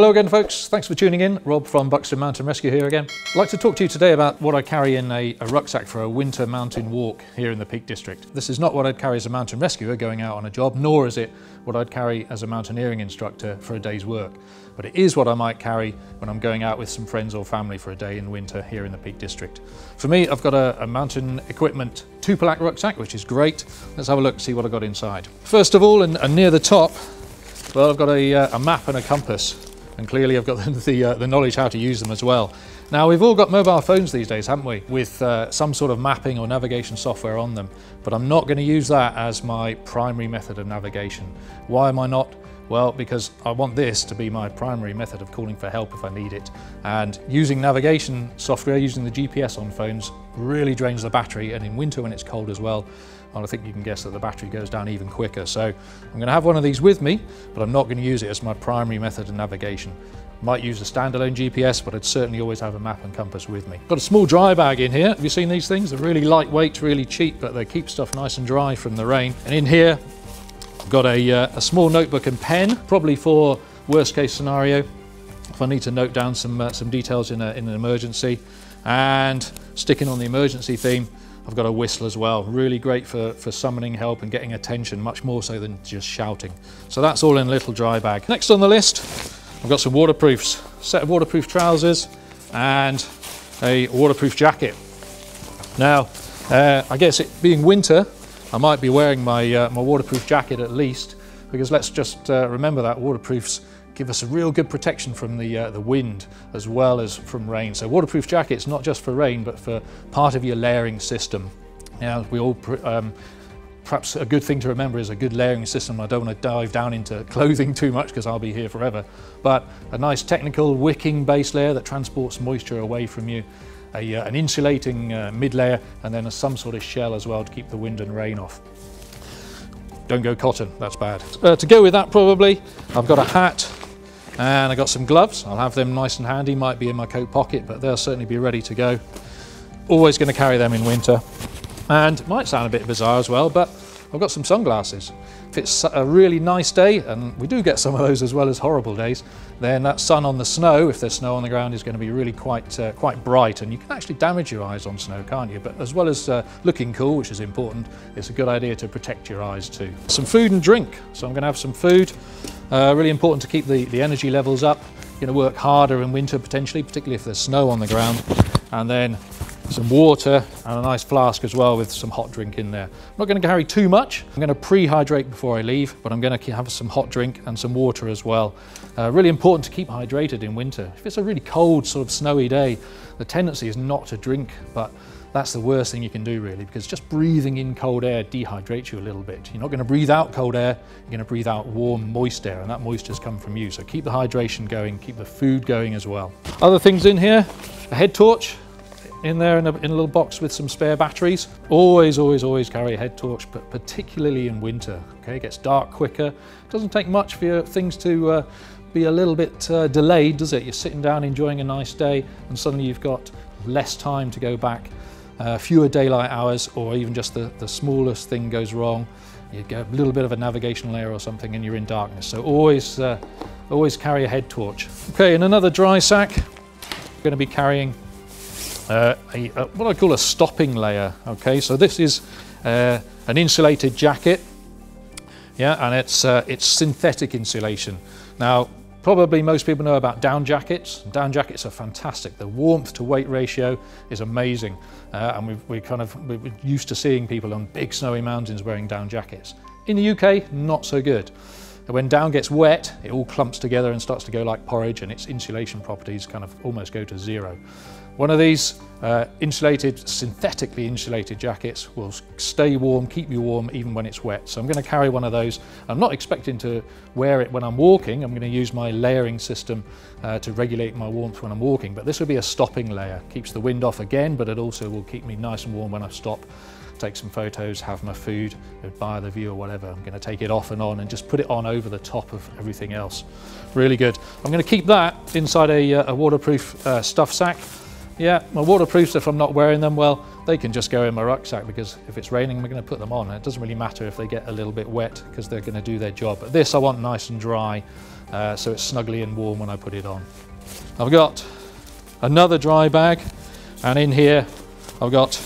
Hello again folks, thanks for tuning in. Rob from Buxton Mountain Rescue here again. I'd like to talk to you today about what I carry in a rucksack for a winter mountain walk here in the Peak District. This is not what I'd carry as a mountain rescuer going out on a job, nor is it what I'd carry as a mountaineering instructor for a day's work. But it is what I might carry when I'm going out with some friends or family for a day in winter here in the Peak District. For me, I've got a mountain equipment 2-pack rucksack, which is great. Let's have a look, see what I've got inside. First of all, and near the top, well, I've got a map and a compass. And clearly I've got the knowledge how to use them as well. Now we've all got mobile phones these days, haven't we? With some sort of mapping or navigation software on them. But I'm not going to use that as my primary method of navigation. Why am I not? Well, because I want this to be my primary method of calling for help if I need it. And using navigation software, using the GPS on phones, really drains the battery. And in winter when it's cold as well, I think you can guess that the battery goes down even quicker. So I'm going to have one of these with me, but I'm not going to use it as my primary method of navigation. Might use a standalone GPS, but I'd certainly always have a map and compass with me. Got a small dry bag in here. Have you seen these things? They're really lightweight, really cheap, but they keep stuff nice and dry from the rain. And in here, I've got a small notebook and pen, probably for worst case scenario, if I need to note down some details in an emergency. And sticking on the emergency theme, I've got a whistle as well, really great for summoning help and getting attention, much more so than just shouting. So that's all in a little dry bag. Next on the list, I've got some waterproofs, set of waterproof trousers and a waterproof jacket. Now, I guess it being winter, I might be wearing my waterproof jacket at least, because let's just remember that waterproofs give us a real good protection from the wind as well as from rain. So waterproof jackets, not just for rain, but for part of your layering system. Now, we all, perhaps a good thing to remember is a good layering system. I don't want to dive down into clothing too much because I'll be here forever. But a nice technical wicking base layer that transports moisture away from you, an insulating mid layer, and then some sort of shell as well to keep the wind and rain off. Don't go cotton, that's bad. To go with that probably, I've got a hat and I got some gloves. I'll have them nice and handy, might be in my coat pocket, but they'll certainly be ready to go. Always going to carry them in winter. And it might sound a bit bizarre as well, but I've got some sunglasses. If it's a really nice day, and we do get some of those as well as horrible days, then that sun on the snow, if there's snow on the ground, is going to be really quite bright, and you can actually damage your eyes on snow, can't you? But as well as looking cool, which is important, it's a good idea to protect your eyes too. Some food and drink. So I'm going to have some food. Really important to keep the energy levels up. You're going to work harder in winter potentially, particularly if there's snow on the ground. And then some water and a nice flask as well with some hot drink in there. I'm not going to carry too much. I'm going to pre-hydrate before I leave, but I'm going to have some hot drink and some water as well. Really important to keep hydrated in winter. If it's a really cold, sort of snowy day, the tendency is not to drink, but that's the worst thing you can do really, because just breathing in cold air dehydrates you a little bit. You're not going to breathe out cold air, you're going to breathe out warm, moist air, and that moisture's come from you. So keep the hydration going, keep the food going as well. Other things in here, a head torch, in there in a little box with some spare batteries. Always carry a head torch, but particularly in winter. Okay, it gets dark quicker. It doesn't take much for your things to be a little bit delayed, does it? You're sitting down enjoying a nice day and suddenly you've got less time to go back, fewer daylight hours, or even just the smallest thing goes wrong. You get a little bit of a navigation layer or something and you're in darkness. So always carry a head torch. Okay, in another dry sack, I'm going to be carrying what I call a stopping layer. Okay, so this is an insulated jacket, yeah, and it's synthetic insulation. Now, probably most people know about down jackets. Down jackets are fantastic. The warmth to weight ratio is amazing, and we're used to seeing people on big snowy mountains wearing down jackets. In the UK, not so good. When down gets wet, it all clumps together and starts to go like porridge, and its insulation properties kind of almost go to zero. One of these synthetically insulated jackets will stay warm, keep you warm even when it's wet. So I'm going to carry one of those. I'm not expecting to wear it when I'm walking. I'm going to use my layering system to regulate my warmth when I'm walking, but this will be a stopping layer. Keeps the wind off again, but it also will keep me nice and warm when I stop, take some photos, have my food, admire the view or whatever. I'm going to take it off and on and just put it on over the top of everything else. Really good. I'm going to keep that inside a waterproof stuff sack. Yeah, my waterproofs, if I'm not wearing them, well, they can just go in my rucksack, because if it's raining, we're going to put them on. And it doesn't really matter if they get a little bit wet, because they're going to do their job. But this I want nice and dry, so it's snuggly and warm when I put it on. I've got another dry bag, and in here I've got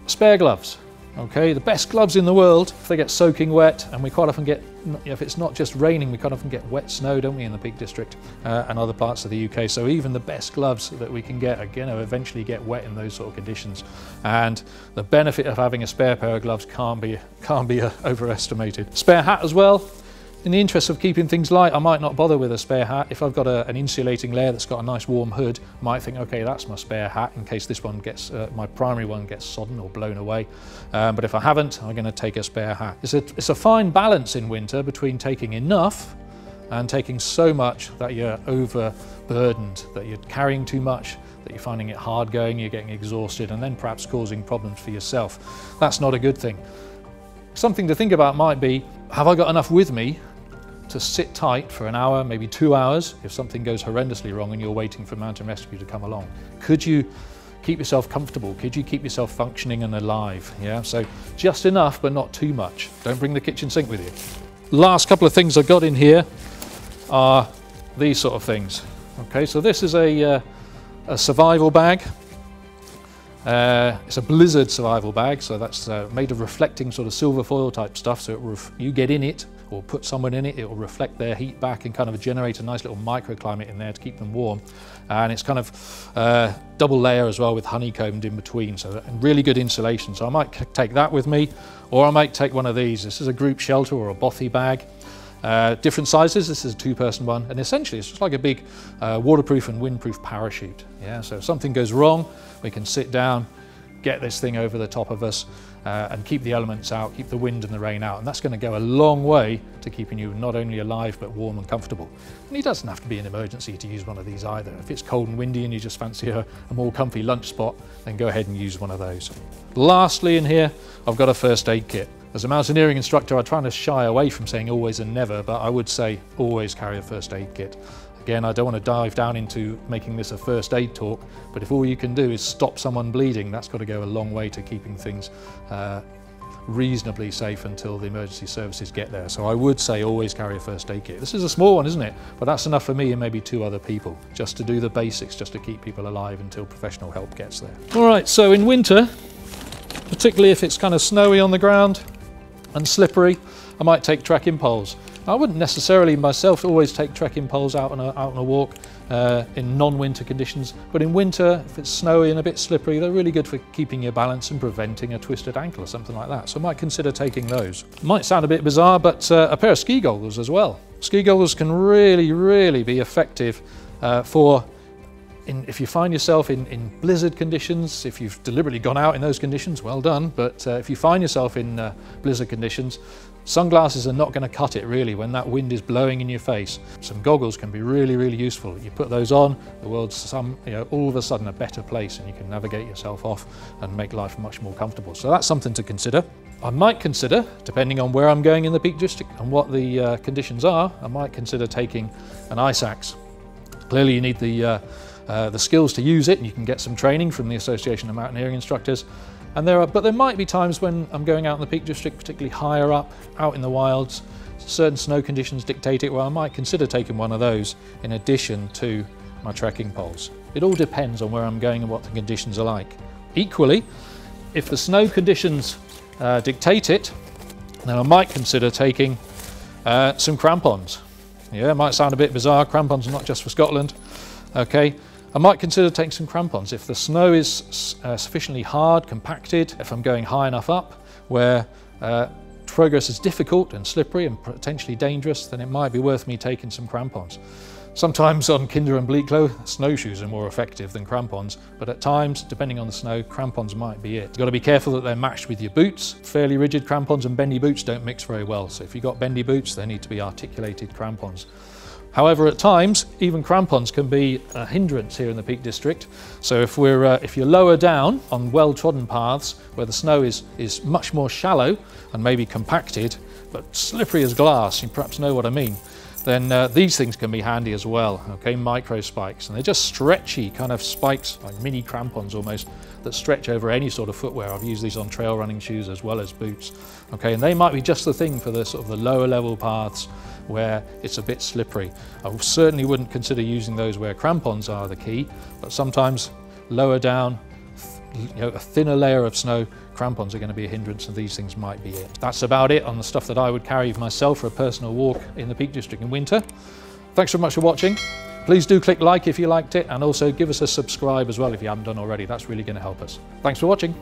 spare gloves. Okay, the best gloves in the world. If they get soaking wet, and we quite often get, if it's not just raining, we quite often get wet snow, don't we, in the Peak District and other parts of the UK. So even the best gloves that we can get are going to eventually get wet in those sort of conditions. And the benefit of having a spare pair of gloves can't be overestimated. Spare hat as well. In the interest of keeping things light, I might not bother with a spare hat. If I've got an insulating layer that's got a nice warm hood, I might think, okay, that's my spare hat in case this one gets, my primary one gets sodden or blown away. But if I haven't, I'm going to take a spare hat. It's a fine balance in winter between taking enough and taking so much that you're overburdened, that you're carrying too much, that you're finding it hard going, you're getting exhausted, and then perhaps causing problems for yourself. That's not a good thing. Something to think about might be, have I got enough with me to sit tight for an hour, maybe 2 hours, if something goes horrendously wrong and you're waiting for mountain rescue to come along? Could you keep yourself comfortable? Could you keep yourself functioning and alive? Yeah, so just enough, but not too much. Don't bring the kitchen sink with you. Last couple of things I've got in here are these sort of things. Okay, so this is a survival bag. It's a blizzard survival bag, so that's made of reflecting sort of silver foil type stuff, so you get in it or put someone in it, it will reflect their heat back and kind of generate a nice little microclimate in there to keep them warm. And it's kind of double layer as well with honeycombed in between, so really good insulation. So I might take that with me, or I might take one of these. This is a group shelter or a bothy bag. Different sizes. This is a 2-person one, and essentially it's just like a big waterproof and windproof parachute. Yeah, so if something goes wrong, we can sit down, get this thing over the top of us, and keep the elements out, keep the wind and the rain out, and that's going to go a long way to keeping you not only alive but warm and comfortable. And it doesn't have to be an emergency to use one of these either. If it's cold and windy and you just fancy a more comfy lunch spot, then go ahead and use one of those. Lastly, in here I've got a first aid kit. As a mountaineering instructor, I try to shy away from saying always and never, but I would say always carry a first aid kit. Again, I don't want to dive down into making this a first aid talk, but if all you can do is stop someone bleeding, that's got to go a long way to keeping things reasonably safe until the emergency services get there. So I would say always carry a first aid kit. This is a small one, isn't it? But that's enough for me and maybe 2 other people, just to do the basics, just to keep people alive until professional help gets there. All right, so in winter, particularly if it's kind of snowy on the ground and slippery, I might take trekking poles. I wouldn't necessarily myself always take trekking poles out on a walk in non-winter conditions, but in winter, if it's snowy and a bit slippery, they're really good for keeping your balance and preventing a twisted ankle or something like that. So I might consider taking those. Might sound a bit bizarre, but a pair of ski goggles as well. Ski goggles can really be effective if you find yourself in blizzard conditions. If you've deliberately gone out in those conditions, well done. But if you find yourself in blizzard conditions, sunglasses are not going to cut it really when that wind is blowing in your face. Some goggles can be really useful. You put those on, the world's all of a sudden a better place, and you can navigate yourself off and make life much more comfortable. So that's something to consider. I might consider, depending on where I'm going in the Peak District and what the conditions are, I might consider taking an ice axe. Clearly you need the skills to use it, and you can get some training from the Association of Mountaineering Instructors. But there might be times when I'm going out in the Peak District, particularly higher up, out in the wilds, certain snow conditions dictate it, where I might consider taking one of those in addition to my trekking poles. It all depends on where I'm going and what the conditions are like. Equally, if the snow conditions dictate it, then I might consider taking some crampons. Yeah, it might sound a bit bizarre. Crampons are not just for Scotland. Okay. I might consider taking some crampons. If the snow is sufficiently hard, compacted, if I'm going high enough up where progress is difficult and slippery and potentially dangerous, then it might be worth me taking some crampons. Sometimes on Kinder and Bleaklow, snowshoes are more effective than crampons, but at times, depending on the snow, crampons might be it. You've got to be careful that they're matched with your boots. Fairly rigid crampons and bendy boots don't mix very well, so if you've got bendy boots, they need to be articulated crampons. However, at times, even crampons can be a hindrance here in the Peak District. So if you're lower down on well-trodden paths where the snow is much more shallow and maybe compacted, but slippery as glass, you perhaps know what I mean, then these things can be handy as well, okay, micro spikes. And they're just stretchy kind of spikes, like mini crampons almost, that stretch over any sort of footwear. I've used these on trail running shoes as well as boots, okay, and they might be just the thing for the sort of the lower level paths where it's a bit slippery. I certainly wouldn't consider using those where crampons are the key, but sometimes lower down, you know, a thinner layer of snow, crampons are going to be a hindrance, and these things might be it. That's about it on the stuff that I would carry myself for a personal walk in the Peak District in winter. Thanks so much for watching. Please do click like if you liked it, and also give us a subscribe as well if you haven't done already. That's really going to help us. Thanks for watching.